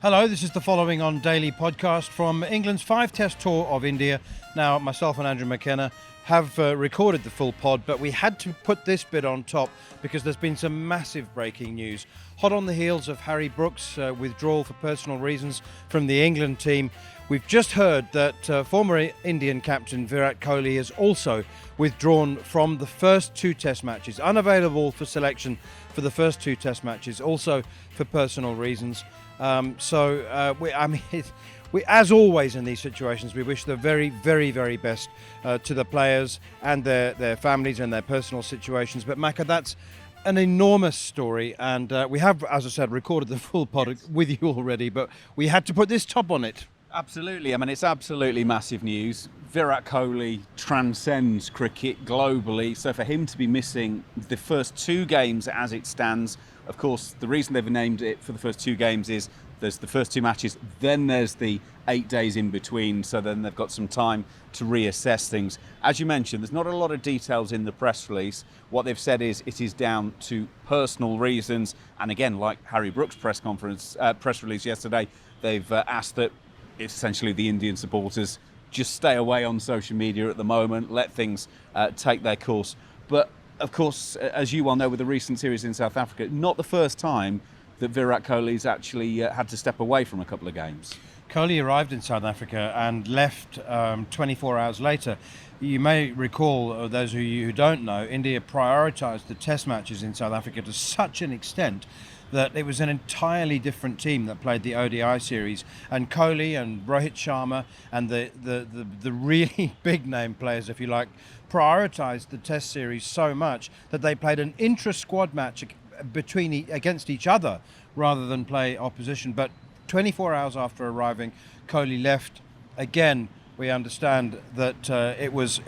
Hello, this is the following on daily podcast from England's 5-test tour of India. Now, myself and Andrew Mckenna have recorded the full pod, but we had to put this bit on top because there's been some massive breaking news. Hot on the heels of Harry Brook's withdrawal for personal reasons from the England team, we've just heard that former Indian captain Virat Kohli has also withdrawn from the first 2 test matches, unavailable for selection for the first 2 test matches, also for personal reasons. We, as always in these situations, we wish the very, very, very best to the players and their families and their personal situations. But Macca, that's an enormous story, and we have, as I said, recorded the full pod with you already, but we had to put this top on it. Absolutely. I mean, it's absolutely massive news. Virat Kohli transcends cricket globally, so for him to be missing the first 2 games as it stands, of course, the reason they've named it for the first 2 games is there's the first 2 matches, then there's the 8 days in between, so then they've got some time to reassess things. As you mentioned, there's not a lot of details in the press release. What they've said is it is down to personal reasons, and again, like Harry Brook's press release yesterday, they've asked that essentially the Indian supporters just stay away on social media at the moment, let things take their course. But of course, as you well know, with the recent series in South Africa, not the first time that Virat Kohli's actually had to step away from a couple of games. Kohli arrived in South Africa and left 24 hours later. You may recall, those of you who don't know, India prioritised the test matches in South Africa to such an extent that it was an entirely different team that played the ODI series, and Kohli and Rohit Sharma and the really big name players, if you like, prioritised the test series so much that they played an intra-squad match against each other rather than play opposition. But 24 hours after arriving, Kohli left. Again, we understand that it was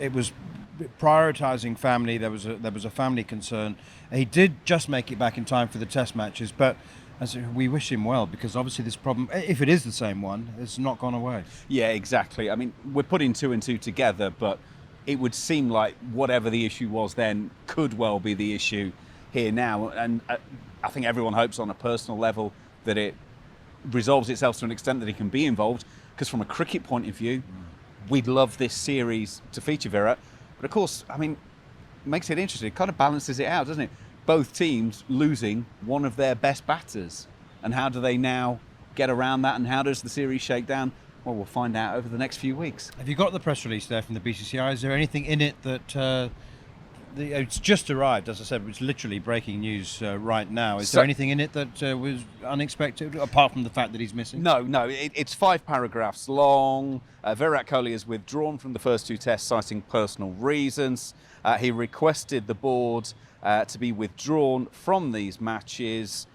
prioritising family. There was a family concern. He did just make it back in time for the test matches, but as we wish him well, because obviously this problem, if it is the same one, it's not gone away. Yeah, exactly. I mean, we're putting 2 and 2 together, but it would seem like whatever the issue was then could well be the issue here now. And I think everyone hopes on a personal level that it resolves itself to an extent that he can be involved, because from a cricket point of view, we'd love this series to feature Virat. But of course, I mean, it makes it interesting. It kind of balances it out, doesn't it? Both teams losing one of their best batters. And how do they now get around that, and how does the series shake down? Well, we'll find out over the next few weeks. Have you got the press release there from the BCCI? Is there anything in it that... it's just arrived, as I said, it's literally breaking news right now. Is there anything in it that was unexpected, apart from the fact that he's missing? No, it's 5 paragraphs long. Virat Kohli has withdrawn from the first 2 tests, citing personal reasons. He requested the board to be withdrawn from these matches.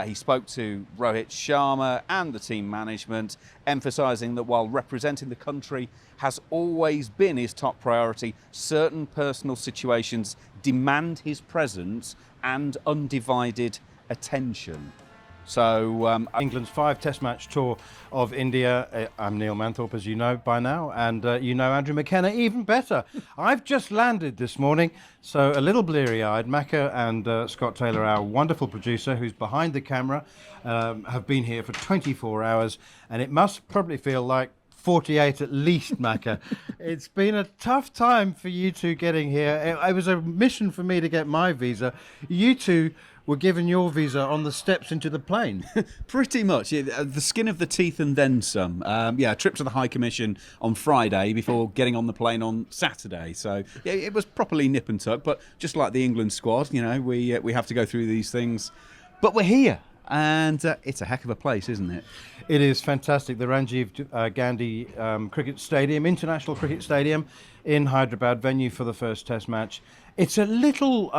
He spoke to Rohit Sharma and the team management, emphasising that while representing the country has always been his top priority, certain personal situations demand his presence and undivided attention. So England's 5 test match tour of India. I'm Neil Manthorp, as you know by now, and you know Andrew Mckenna even better. I've just landed this morning, so a little bleary-eyed. Macca and Scott Taylor, our wonderful producer who's behind the camera, have been here for 24 hours, and it must probably feel like 48 at least, Macca. It's been a tough time for you two getting here. It was a mission for me to get my visa. You two were given your visa on the steps into the plane. Pretty much, yeah, the skin of the teeth and then some. A trip to the High Commission on Friday before getting on the plane on Saturday. So yeah, it was properly nip and tuck, but just like the England squad, you know, we have to go through these things. But we're here, and it's a heck of a place, isn't it? It is fantastic. The Ranjiv Gandhi Cricket Stadium, International Cricket Stadium in Hyderabad, venue for the first test match. It's a little...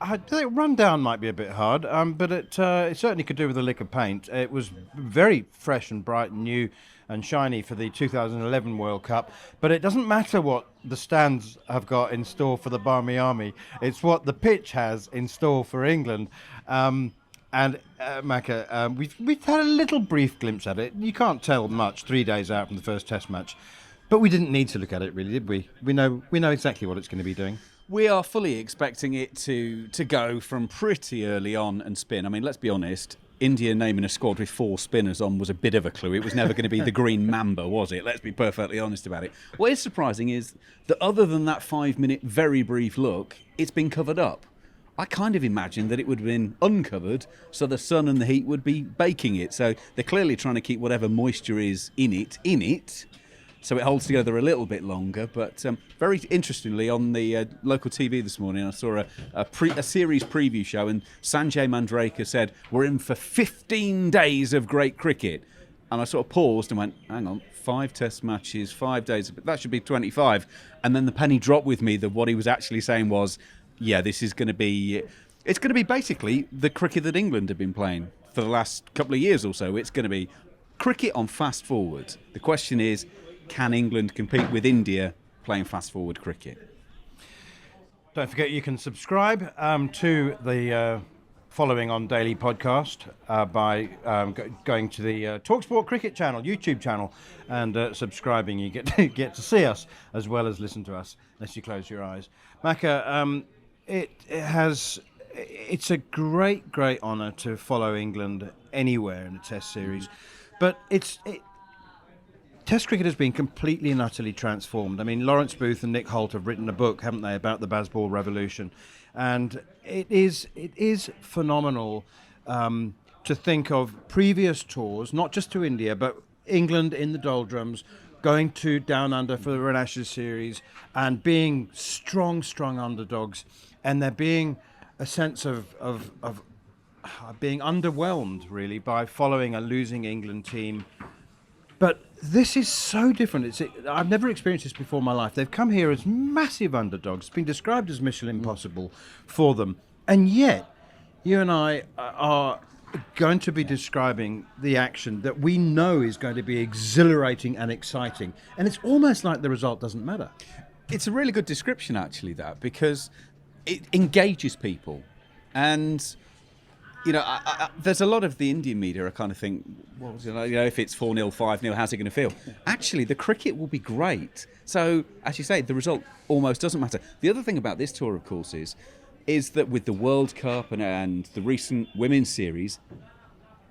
I think rundown might be a bit hard, but it certainly could do with a lick of paint. It was very fresh and bright and new and shiny for the 2011 World Cup, but it doesn't matter what the stands have got in store for the Barmy Army. It's what the pitch has in store for England. Macca, we've had a little brief glimpse at it. You can't tell much 3 days out from the first test match, but we didn't need to look at it really, did we? We know exactly what it's going to be doing. We are fully expecting it to go from pretty early on and spin. I mean, let's be honest, India naming a squad with 4 spinners on was a bit of a clue. It was never going to be the Green Mamba, was it? Let's be perfectly honest about it. What is surprising is that other than that 5-minute very brief look, it's been covered up. I kind of imagined that it would have been uncovered so the sun and the heat would be baking it. So they're clearly trying to keep whatever moisture is in it, so it holds together a little bit longer. But very interestingly, on the local TV this morning, I saw a series preview show, and Sanjay Mandraker said, we're in for 15 days of great cricket. And I sort of paused and went, hang on, 5 test matches, 5 days, that should be 25. And then the penny dropped with me that what he was actually saying was, yeah, this is going to be, it's going to be basically the cricket that England have been playing for the last couple of years or so. It's going to be cricket on fast forward. The question is, can England compete with India playing fast forward cricket? Don't forget you can subscribe to the Following On Daily podcast by going to the talkSPORT Cricket channel, YouTube channel, and subscribing. You get to see us as well as listen to us, unless you close your eyes. Macca, it's a great honour to follow England anywhere in a Test series, but Test cricket has been completely and utterly transformed. I mean, Lawrence Booth and Nick Holt have written a book, haven't they, about the Bazball revolution, and it is phenomenal to think of previous tours, not just to India, but England in the doldrums, going to Down Under for an Ashes series and being strong underdogs, and there being a sense of being underwhelmed, really, by following a losing England team. But this is so different. I've never experienced this before in my life. They've come here as massive underdogs. It's been described as mission impossible for them. And yet, you and I are going to be describing the action that we know is going to be exhilarating and exciting. And it's almost like the result doesn't matter. It's a really good description, actually, that, because it engages people. And, you know, there's a lot of the Indian media I kind of think, well, if it's 4-0, 5-0, how's it going to feel? Actually, the cricket will be great. So, as you say, the result almost doesn't matter. The other thing about this tour, of course, is that with the World Cup and the recent women's series,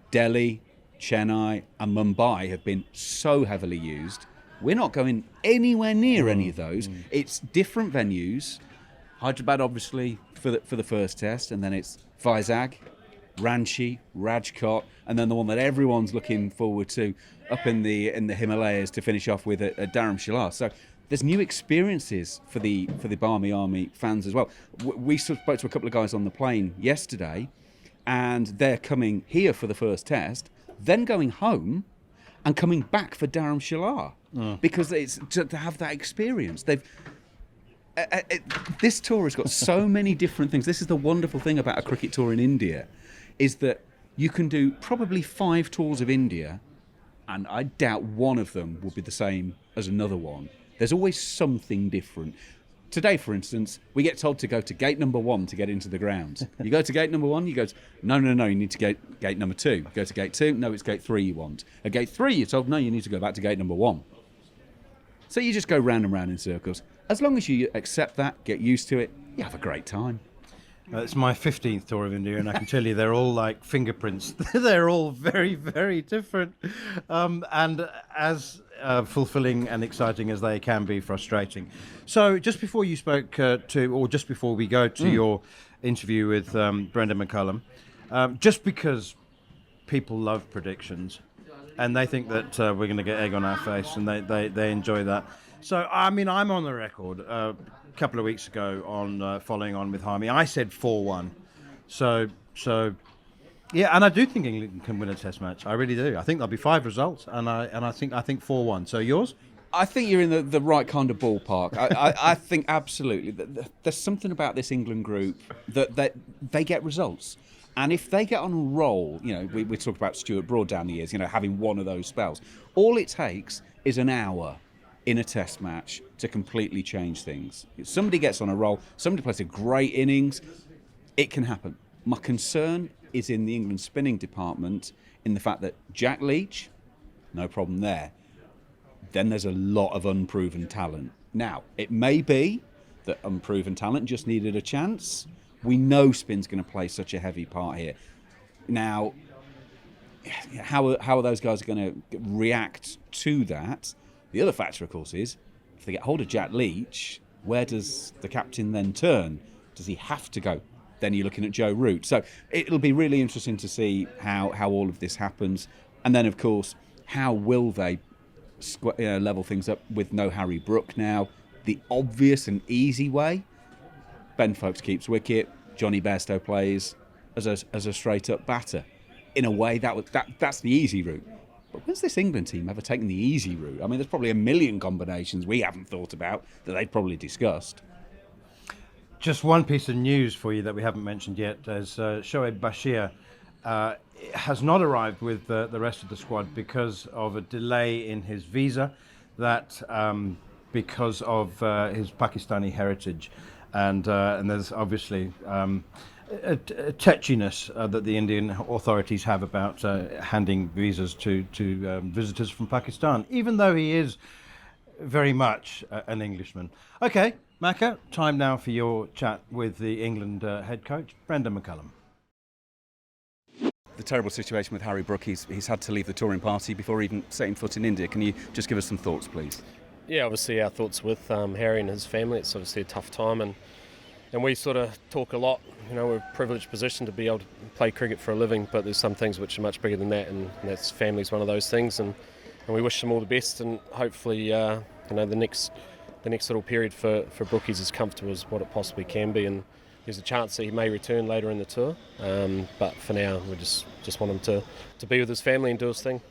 Delhi, Chennai and Mumbai have been so heavily used. We're not going anywhere near any of those. It's different venues. Hyderabad, obviously, for the first test, and then it's Vizag, Ranchi, Rajkot, and then the one that everyone's looking forward to up in the Himalayas to finish off with at Dharamshala. So there's new experiences for the Barmy Army fans as well. We spoke to a couple of guys on the plane yesterday, and they're coming here for the first test, then going home and coming back for Dharamshala because it's to have that experience. This tour has got so many different things. This is the wonderful thing about a cricket tour in India, is that you can do probably 5 tours of India, and I doubt one of them will be the same as another one. There's always something different. Today, for instance, we get told to go to gate number 1 to get into the grounds. You go to gate number 1, you go to, no, you need to gate number 2. You go to gate 2, no, it's gate 3 you want. At gate 3, you're told, no, you need to go back to gate number 1. So you just go round and round in circles. As long as you accept that, get used to it, you have a great time. It's my 15th tour of India, and I can tell you they're all like fingerprints. They're all very, very different. And as fulfilling and exciting as they can be, frustrating. So just before you spoke just before we go to your interview with Brendon McCullum, just because people love predictions and they think that we're going to get egg on our face, and they enjoy that. So, I mean, I'm on the record a couple of weeks ago on following on with Harmy. I said 4-1. So yeah, and I do think England can win a Test match. I really do. I think there'll be 5 results, and I think 4-1. So yours? I think you're in the right kind of ballpark. I think absolutely. There's something about this England group that they get results. And if they get on a roll, you know, we talk about Stuart Broad down the years, you know, having one of those spells. All it takes is an hour in a Test match to completely change things. If somebody gets on a roll, somebody plays a great innings, it can happen. My concern is in the England spinning department, in the fact that Jack Leach, no problem there. Then there's a lot of unproven talent. Now, it may be that unproven talent just needed a chance. We know spin's going to play such a heavy part here. Now, how are those guys going to react to that? The other factor, of course, is if they get hold of Jack Leach, where does the captain then turn? Does he have to go? Then you're looking at Joe Root. So it'll be really interesting to see how all of this happens. And then, of course, how will they level things up with no Harry Brook now? The obvious and easy way, Ben Foakes keeps wicket, Johnny Bairstow plays as a straight-up batter. In a way, that's the easy route. But when's this England team ever taken the easy route? I mean, there's probably a million combinations we haven't thought about that they've probably discussed. Just one piece of news for you that we haven't mentioned yet is Shoaib Bashir has not arrived with the rest of the squad because of a delay in his visa, because of his Pakistani heritage. And there's obviously a tetchiness that the Indian authorities have about handing visas to visitors from Pakistan, even though he is very much an Englishman. Okay, Macca, time now for your chat with the England head coach, Brendon McCullum. The terrible situation with Harry Brook, he's had to leave the touring party before even setting foot in India. Can you just give us some thoughts, please? Yeah, obviously our thoughts with Harry and his family. It's obviously a tough time, and we sort of talk a lot. You know, we're a privileged position to be able to play cricket for a living, but there's some things which are much bigger than that, and that's family's one of those things. And we wish them all the best, and hopefully, the next little period for Brook is as comfortable as what it possibly can be. And there's a chance that he may return later in the tour, but for now, we just want him to be with his family and do his thing.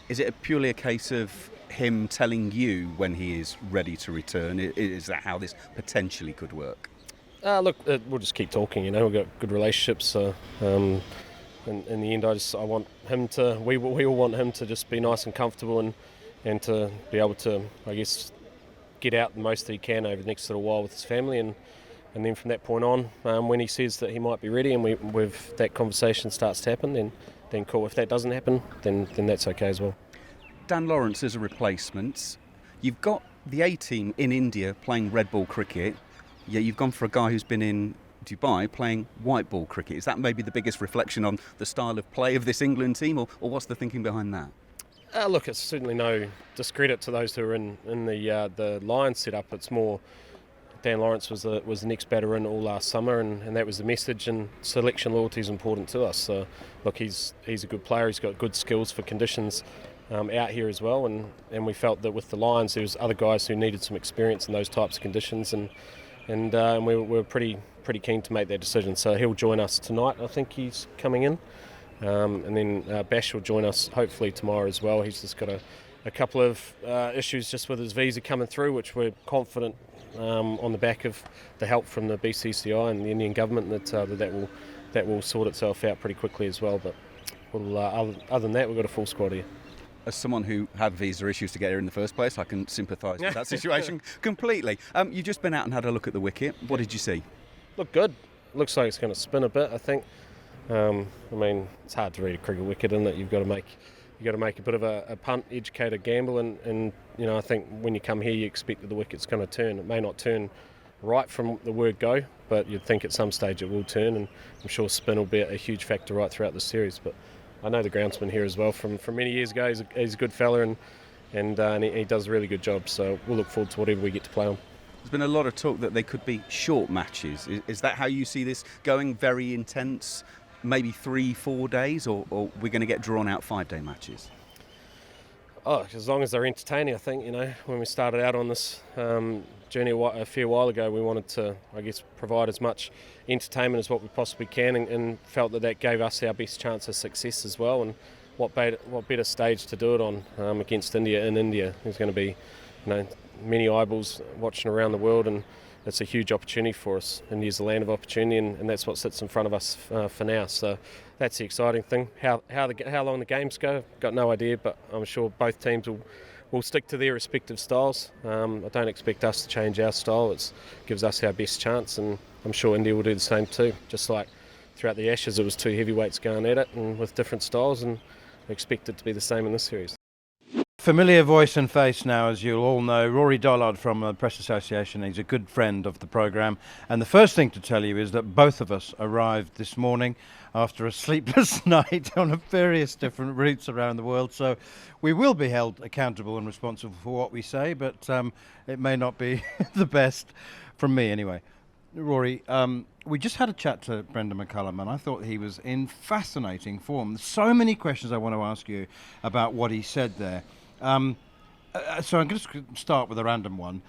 Is it purely a case of him telling you when he is ready to return? Is that how this potentially could work? Look, we'll just keep talking. You know, we've got good relationships. In the end, I want him to. We all want him to just be nice and comfortable and to be able to, I guess, get out the most that he can over the next little while with his family, and then from that point on, when he says that he might be ready, and with that conversation starts to happen, then cool. If that doesn't happen, then that's okay as well. Dan Lawrence is a replacement. You've got the A team in India playing red ball cricket. Yeah, you've gone for a guy who's been in Dubai playing white ball cricket. Is that maybe the biggest reflection on the style of play of this England team, or what's the thinking behind that? Look, it's certainly no discredit to those who are in the Lions setup. It's more Dan Lawrence was the next batter in all last summer, and that was the message. And selection loyalty is important to us. So, look, he's a good player. He's got good skills for conditions out here as well. And we felt that with the Lions, there was other guys who needed some experience in those types of conditions, and we were pretty keen to make that decision. So he'll join us tonight. I think he's coming in, and then Bash will join us hopefully tomorrow as well. He's just got a couple of issues just with his visa coming through, which we're confident on the back of the help from the BCCI and the Indian government that will sort itself out pretty quickly as well. But other than that, we've got a full squad here. As someone who had visa issues to get here in the first place, I can sympathise with that situation completely. You've just been out and had a look at the wicket. What did you see? Look good. Looks like it's going to spin a bit, I think. I mean, it's hard to read a cricket wicket, isn't it? You've got to make a bit of a punt, educated gamble, and you know, I think when you come here, you expect that the wicket's going to turn. It may not turn right from the word go, but you'd think at some stage it will turn, and I'm sure spin will be a huge factor right throughout the series. But I know the groundsman here as well from many years ago. He's a good fella, and he does a really good job. So we'll look forward to whatever we get to play on. There's been a lot of talk that they could be short matches. Is that how you see this going? Very intense, maybe 3-4 days, or we're going to get drawn out 5-day matches? Oh, as long as they're entertaining, I think. You know, when we started out on this journey a fair while ago, we wanted to, I guess, provide as much entertainment as what we possibly can, and felt that gave us our best chance of success as well. And what better stage to do it on against India in India? There's going to be, many eyeballs watching around the world, and it's a huge opportunity for us. India's a land of opportunity, and that's what sits in front of us for now. So that's the exciting thing. How long the games go, I've got no idea, but I'm sure both teams will stick to their respective styles. I don't expect us to change our style. It gives us our best chance, and I'm sure India will do the same too. Just like throughout the Ashes, it was two heavyweights going at it, and with different styles, and I expect it to be the same in this series. Familiar voice and face now, as you'll all know, Rory Dollard from the Press Association. He's a good friend of the programme. And the first thing to tell you is that both of us arrived this morning after a sleepless night on various different routes around the world. So we will be held accountable and responsible for what we say, but it may not be the best from me anyway. Rory, we just had a chat to Brendon McCullum, and I thought he was in fascinating form. So many questions I want to ask you about what he said there. So I'm going to start with a random one.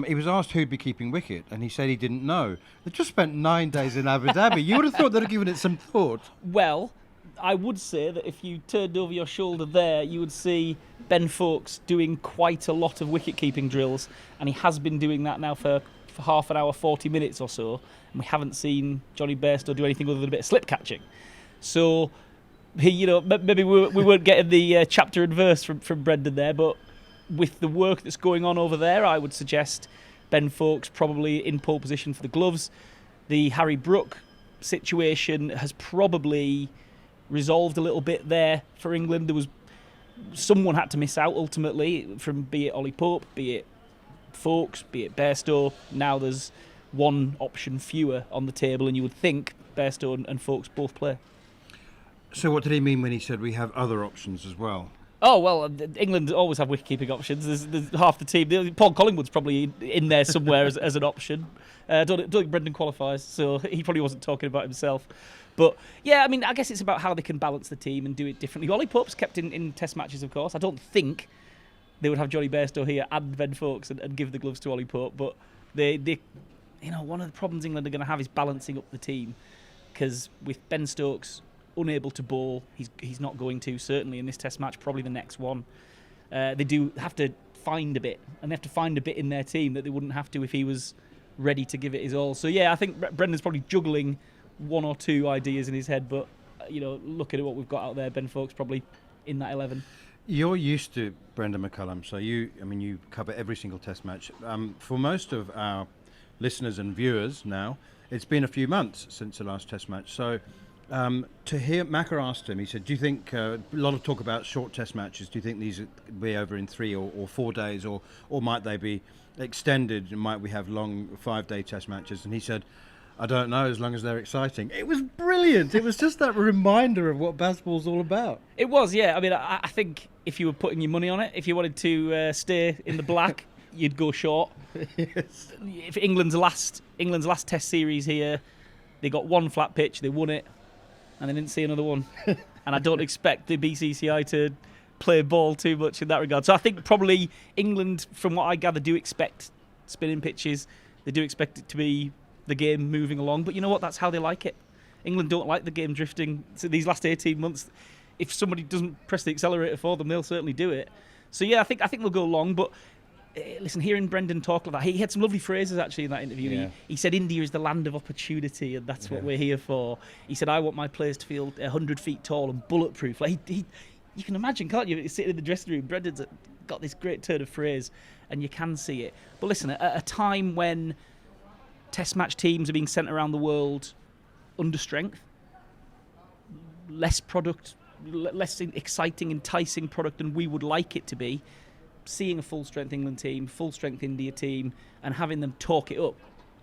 He was asked who'd be keeping wicket, and he said he didn't know. They just spent 9 days in Abu Dhabi. You would have thought they'd have given it some thought. Well, I would say that if you turned over your shoulder there, you would see Ben Foakes doing quite a lot of wicket-keeping drills, and he has been doing that now for half an hour, 40 minutes or so, and we haven't seen Johnny Bairstow do anything other than a bit of slip catching. So, maybe we weren't getting the chapter and verse from Brendon there, but with the work that's going on over there, I would suggest Ben Foakes probably in pole position for the gloves. The Harry Brook situation has probably resolved a little bit there for England. There was someone had to miss out ultimately, from be it Ollie Pope, be it Foakes, be it Bairstow. Now there's one option fewer on the table, and you would think Bairstow and Foakes both play. So what did he mean when he said we have other options as well? Oh, well, England always have wicket-keeping options. There's half the team. Paul Collingwood's probably in there somewhere as an option. I don't think Brendon qualifies, so he probably wasn't talking about himself. But, yeah, I mean, I guess it's about how they can balance the team and do it differently. Ollie Pope's kept in Test matches, of course. I don't think they would have Johnny Bairstow here and Ben Foakes and give the gloves to Ollie Pope. But they one of the problems England are going to have is balancing up the team. Because with Ben Stokes unable to bowl, he's not going to, certainly in this Test match, probably the next one. They do have to find a bit, and they have to find a bit in their team that they wouldn't have to if he was ready to give it his all. So yeah, I think Brendon's probably juggling one or two ideas in his head, but looking at what we've got out there, Ben Foakes probably in that 11. You're used to Brendon McCullum, so you cover every single Test match. For most of our listeners and viewers now, it's been a few months since the last Test match. So to hear Macca asked him, he said, do you think a lot of talk about short Test matches? Do you think these will be over in 3 or 4 days, or might they be extended? Might we have long 5-day Test matches? And he said, I don't know, as long as they're exciting. It was brilliant. It was just that reminder of what basketball's all about. It was, yeah. I mean, I think if you were putting your money on it, if you wanted to stay in the black, you'd go short. Yes. If England's last Test series here, they got one flat pitch, they won it, and they didn't see another one. And I don't expect the BCCI to play ball too much in that regard. So I think probably England, from what I gather, do expect spinning pitches. They do expect it to be the game moving along. But you know what? That's how they like it. England don't like the game drifting. So these last 18 months, if somebody doesn't press the accelerator for them, they'll certainly do it. So yeah, I think they'll go long. But listen, hearing Brendon talk like that, he had some lovely phrases actually in that interview. Yeah. He said India is the land of opportunity, and that's what we're here for. He said, I want my players to feel 100 feet tall and bulletproof. Like you can imagine, can't you? Sitting in the dressing room, Brendon's got this great turn of phrase, and you can see it. But listen, at a time when Test match teams are being sent around the world under strength, less product, less exciting, enticing product than we would like it to be, seeing a full-strength England team, full-strength India team, and having them talk it up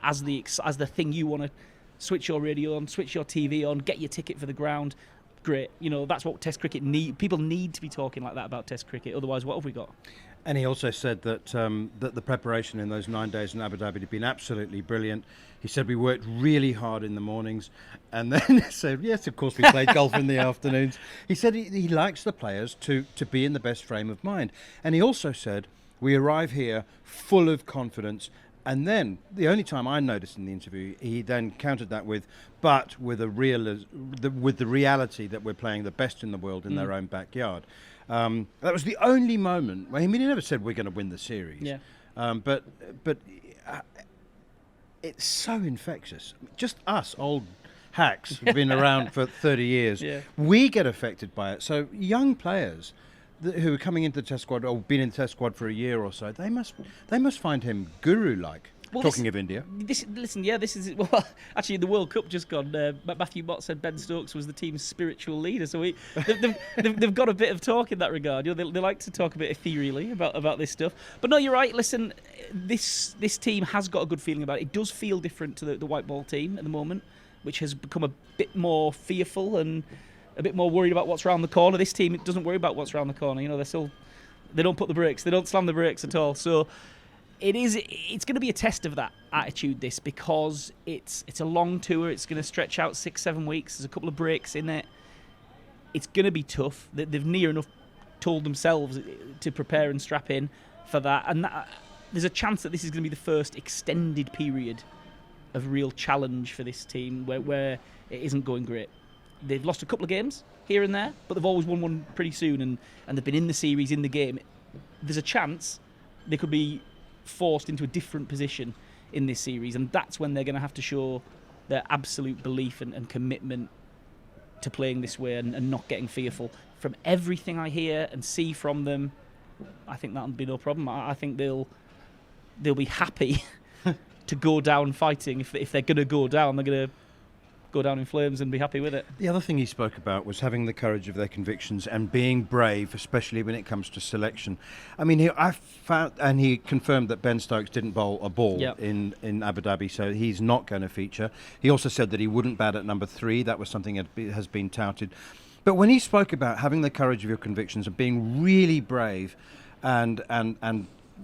as the thing you want to switch your radio on, switch your TV on, get your ticket for the ground, great. That's what Test cricket need. People need to be talking like that about Test cricket. Otherwise, what have we got? And he also said that that the preparation in those 9 days in Abu Dhabi had been absolutely brilliant. He said we worked really hard in the mornings, and then he said, yes, of course, we played golf in the afternoons. He said he likes the players to be in the best frame of mind. And he also said, we arrive here full of confidence. And then, the only time I noticed in the interview, he then countered that with the reality that we're playing the best in the world in their own backyard. That was the only moment. He never said we're going to win the series. Yeah. But it's so infectious. Just us old hacks who've been around for 30 years. Yeah. We get affected by it. So young players who are coming into the Test squad or been in the Test squad for a year or so, they must find him guru-like. Well, talking of India. This is actually the World Cup just gone. Matthew Mott said Ben Stokes was the team's spiritual leader, so they've got a bit of talk in that regard. They like to talk a bit ethereally about this stuff. But no, you're right. Listen, this team has got a good feeling about it. It does feel different to the white ball team at the moment. which has become a bit more fearful and a bit more worried about what's around the corner. This team doesn't worry about what's around the corner. You know, they don't put the brakes, they don't slam the brakes at all. So it's going to be a test of that attitude, this, because it's a long tour. It's going to stretch out 6-7 weeks. There's a couple of breaks in it. It's going to be tough. They've near enough told themselves to prepare and strap in for that. And there's a chance that this is going to be the first extended period of real challenge for this team where it isn't going great. They've lost a couple of games here and there, but they've always won one pretty soon, and they've been in the series, in the game. There's a chance they could be forced into a different position in this series, and that's when they're going to have to show their absolute belief and commitment to playing this way and not getting fearful. From everything I hear and see from them, I think that'll be no problem. I think they'll be happy to go down fighting. If they're going to go down, they're going to go down in flames and be happy with it. The other thing he spoke about was having the courage of their convictions and being brave, especially when it comes to selection. I mean, he confirmed that Ben Stokes didn't bowl a ball in Abu Dhabi, so he's not going to feature. He also said that he wouldn't bat at number 3. That was something that has been touted. But when he spoke about having the courage of your convictions and being really brave and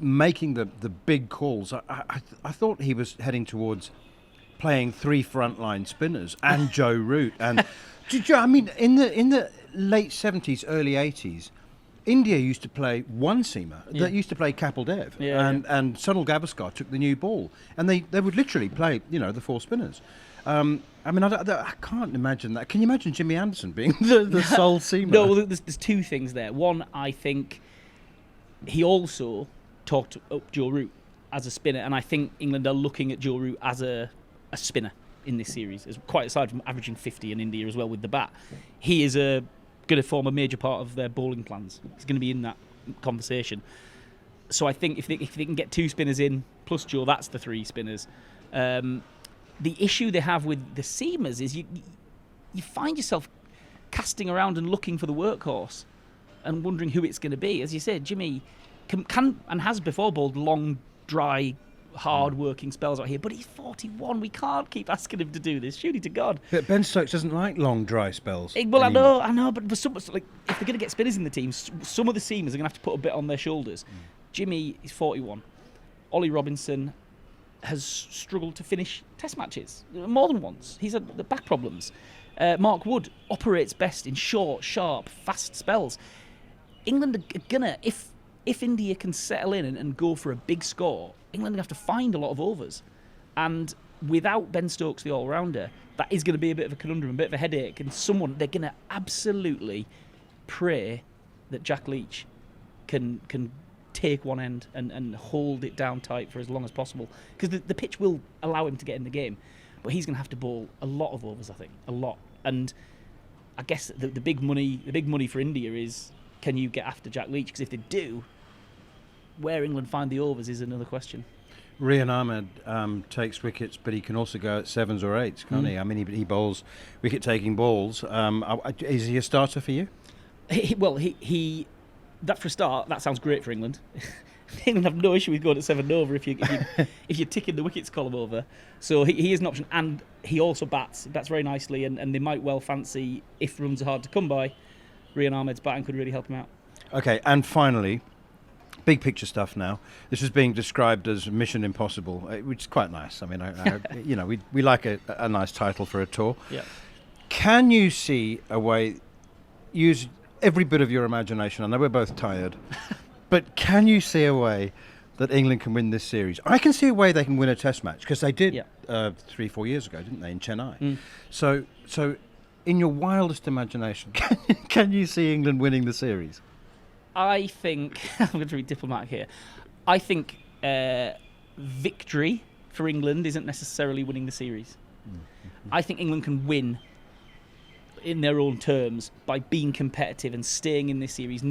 making the big calls, I thought he was heading towards playing 3 frontline spinners and Joe Root. And I mean, in the late 70s, early 80s, India used to play one seamer that used to play Kapil Dev, and Sunil Gavaskar took the new ball, and they would literally play, the 4 spinners. I mean, I can't imagine that. Can you imagine Jimmy Anderson being the sole seamer? No, well, there's 2 things there. One, I think he also talked up Joe Root as a spinner, and I think England are looking at Joe Root as a spinner in this series, as quite aside from averaging 50 in India as well with the bat. He is going to form a major part of their bowling plans. He's going to be in that conversation. So I think if they can get 2 spinners in plus Joe, that's the 3 spinners. The issue they have with the seamers is you find yourself casting around and looking for the workhorse and wondering who it's going to be. As you said, Jimmy can and has before bowled long, dry, hard-working spells out here, but he's 41. We can't keep asking him to do this. Surely to God. But Ben Stokes doesn't like long, dry spells. Well, anymore. I know, but for some, if they're going to get spinners in the team, some of the seamers are going to have to put a bit on their shoulders. Jimmy is 41. Ollie Robinson has struggled to finish Test matches more than once. He's had the back problems. Mark Wood operates best in short, sharp, fast spells. England are gonna, if India can settle in and go for a big score, England have to find a lot of overs. And without Ben Stokes, the all-rounder, that is going to be a bit of a conundrum, a bit of a headache. And they're going to absolutely pray that Jack Leach can take one end and hold it down tight for as long as possible. Because the pitch will allow him to get in the game. But he's going to have to bowl a lot of overs, I think. A lot. And I guess the big money for India is, can you get after Jack Leach? Because if they do, where England find the overs is another question. Rian Ahmed takes wickets, but he can also go at 7s or 8s, can't he? I mean, he bowls wicket-taking balls. Is he a starter for you? That for a start, that sounds great for England. England have no issue with going at 7 over if you're ticking the wickets column over. So he is an option, and he also bats very nicely, and they might well fancy, if runs are hard to come by, Rian Ahmed's batting could really help him out. Okay, and finally, big picture stuff now. This is being described as Mission Impossible, which is quite nice. I mean, we like a nice title for a tour. Yeah. Can you see a way, use every bit of your imagination, I know we're both tired, but can you see a way that England can win this series? I can see a way they can win a Test match, because they did 3-4 years ago, didn't they, in Chennai? So in your wildest imagination, can you see England winning the series? I think, I'm going to be diplomatic here, I think victory for England isn't necessarily winning the series. I think England can win in their own terms by being competitive and staying in this series,